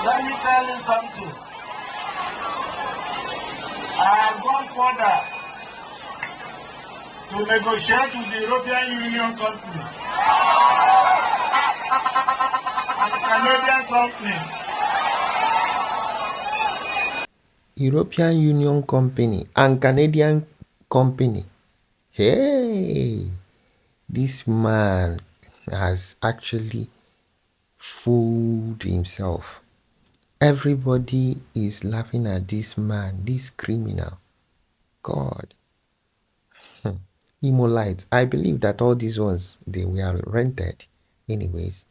Let me tell you something. I have gone further to negotiate with the European Union company and Canadian companies. European Union company and Canadian company. Hey, this man has actually fooled himself. Everybody is laughing at this man, this criminal. God. Imolites. I believe that all these ones, they were rented. Anyways,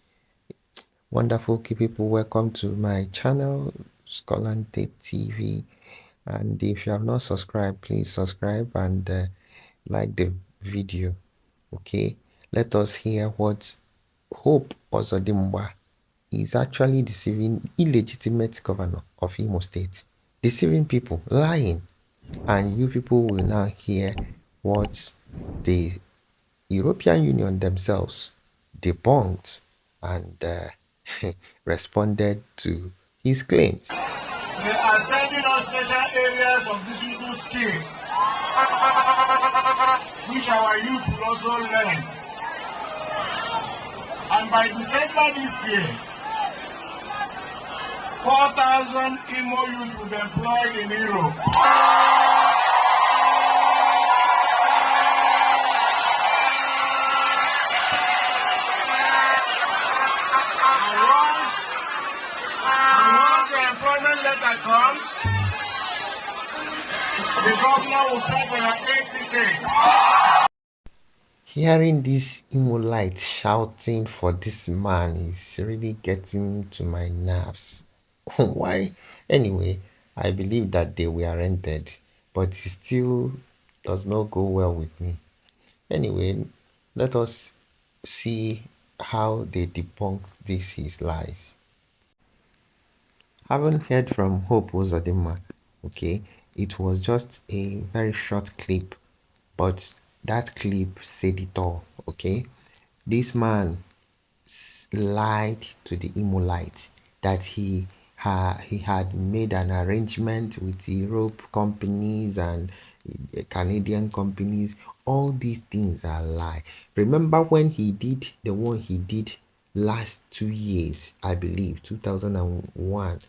wonderful people, welcome to my channel, Skolante TV. And if you have not subscribed, please subscribe and like the video. Okay, let us hear what Hope Ozodimma is actually deceiving illegitimate governor of Imo State, deceiving people, lying. And you people will now hear what the European Union themselves debunked and responded to his claims. They are sending us special areas of this little scheme, which our youth will also learn. And by December this year, 4,000 Imo youth will be employed in Europe. And once the employment letter comes, the governor will pay for your 8 tickets. Hearing these Imolites shouting for this man is really getting to my nerves. Why? Anyway, I believe that they were rented, but it still does not go well with me. Anyway, let us see how they debunk his lies. Haven't heard from Hope Ozodimma. Okay, it was just a very short clip, but that clip said it all. Okay, this man lied to the Imolites that he had made an arrangement with Europe companies and Canadian companies. All these things are lie. Remember when he did the one he did last 2 years, I believe 2001,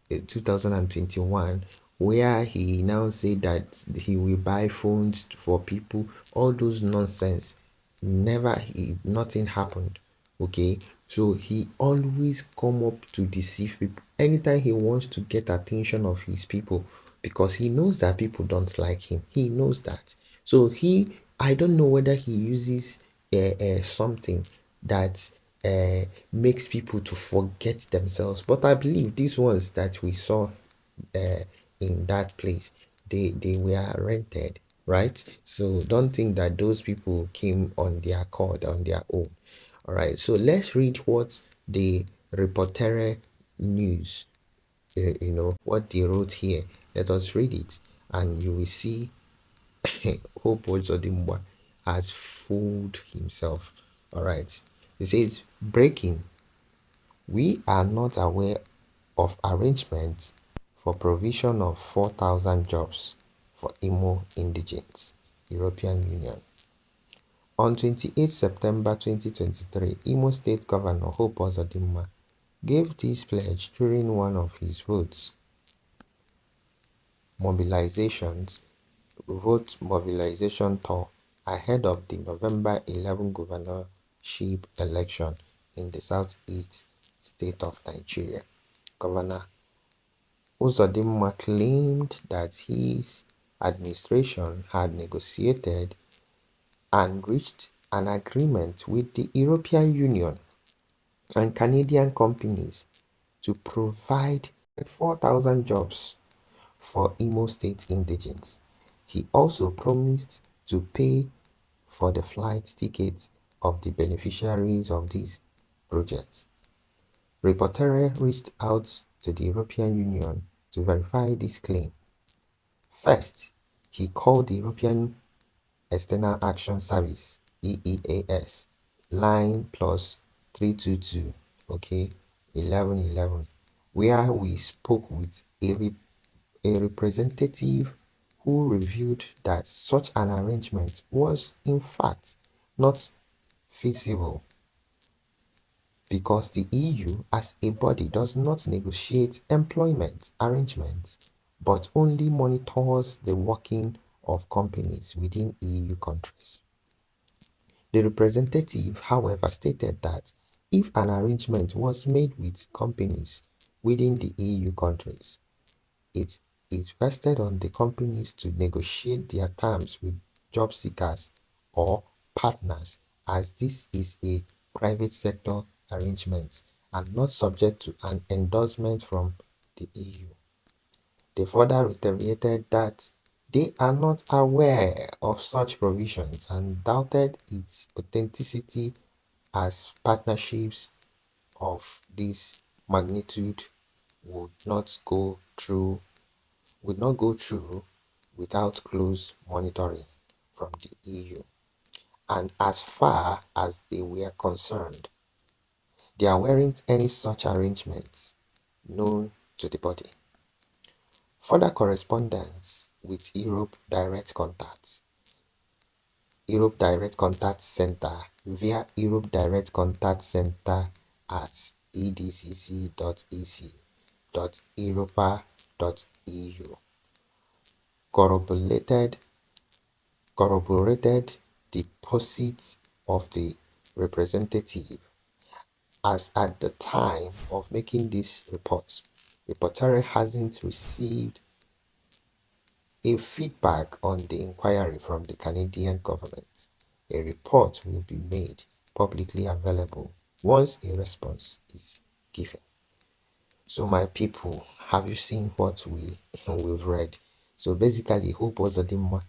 2021, where he now said that he will buy phones for people. All those nonsense, nothing happened. Okay, so he always come up to deceive people anytime he wants to get attention of his people, because he knows that people don't like him. He knows that. So I don't know whether he uses something that makes people to forget themselves, but I believe these ones that we saw in that place, they were rented, right? So don't think that those people came on their accord, on their own. All right, so let's read what the Reportere News, what they wrote here. Let us read it, and you will see Hope Ozodimma has fooled himself. All right, it says, breaking: we are not aware of arrangements for provision of 4,000 jobs for Imo indigents. European Union. On 28 September 2023, Imo State Governor Hope Ozodimma gave this pledge during one of his vote mobilization tour ahead of the November 11 governorship election in the southeast state of Nigeria. Governor Ozodimma claimed that his administration had negotiated and reached an agreement with the European Union and Canadian companies to provide 4,000 jobs for Imo State indigents. He also promised to pay for the flight tickets of the beneficiaries of these projects. Reportere reached out to the European Union to verify this claim. First, he called the European External Action Service line +322 1111 where we spoke with a representative who revealed that such an arrangement was, in fact, not feasible because the EU as a body does not negotiate employment arrangements but only monitors the working of companies within EU countries. The representative, however, stated that if an arrangement was made with companies within the EU countries, it is vested on the companies to negotiate their terms with job seekers or partners, as this is a private sector arrangement and not subject to an endorsement from the EU. They further reiterated that they are not aware of such provisions and doubted its authenticity as partnerships of this magnitude would not go through without close monitoring from the EU. And as far as they were concerned, there weren't any such arrangements known to the body. Further correspondence with Europe Direct Contact Center via Europe Direct Contact Center at edcc.ac.europa.eu corroborated corroborated the posit of the representative, as at the time of making this report, reporter hasn't received a feedback on the inquiry from the Canadian government. A report will be made publicly available once a response is given. So my people, have you seen what we've read? So basically, Hope Ozodimma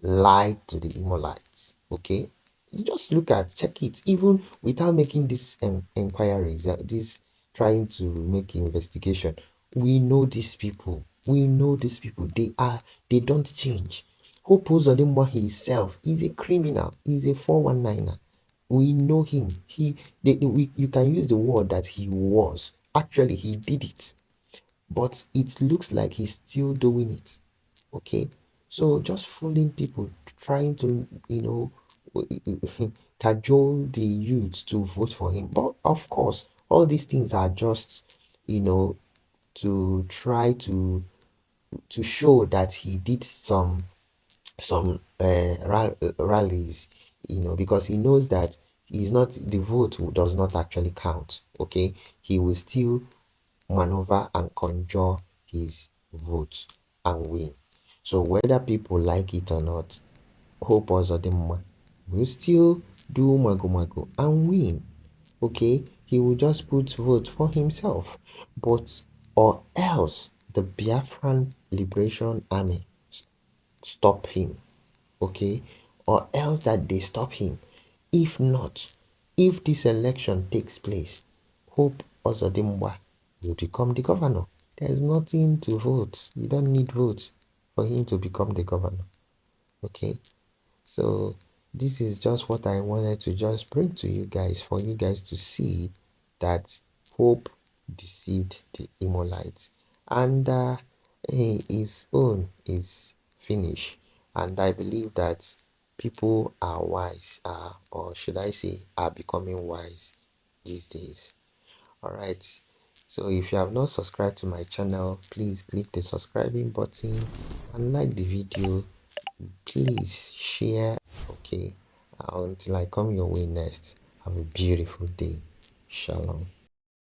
lied to the Imolites. Okay, you just check it, even without making these inquiries, this trying to make investigation. We know these people. We know these people. They don't change. Hope Ozodimma himself is a criminal. He's a 419er. We know him. You can use the word that he was. Actually, he did it, but it looks like he's still doing it. Okay, so just fooling people, trying to cajole the youth to vote for him. But of course, all these things are just you know to try to show that he did some rallies, because he knows that he's not the vote does not actually count. Okay, he will still maneuver and conjure his votes and win. So whether people like it or not, Hope Ozodimma will still do mago mago and win. Okay, he will just put vote for himself, but or else the Biafran Liberation Army stop him. Okay, or else that they stop him. If not, if this election takes place, Hope Ozodimma will become the governor. There's nothing to vote. You don't need votes for him to become the governor. Okay, so this is just what I wanted to just bring to you guys, for you guys to see that Hope deceived the Imolites, and his own is finished. And I believe that people are wise, or should I say, are becoming wise these days. All right. So if you have not subscribed to my channel, please click the subscribing button and like the video. Please share. Okay, until I come your way next, have a beautiful day. Shalom.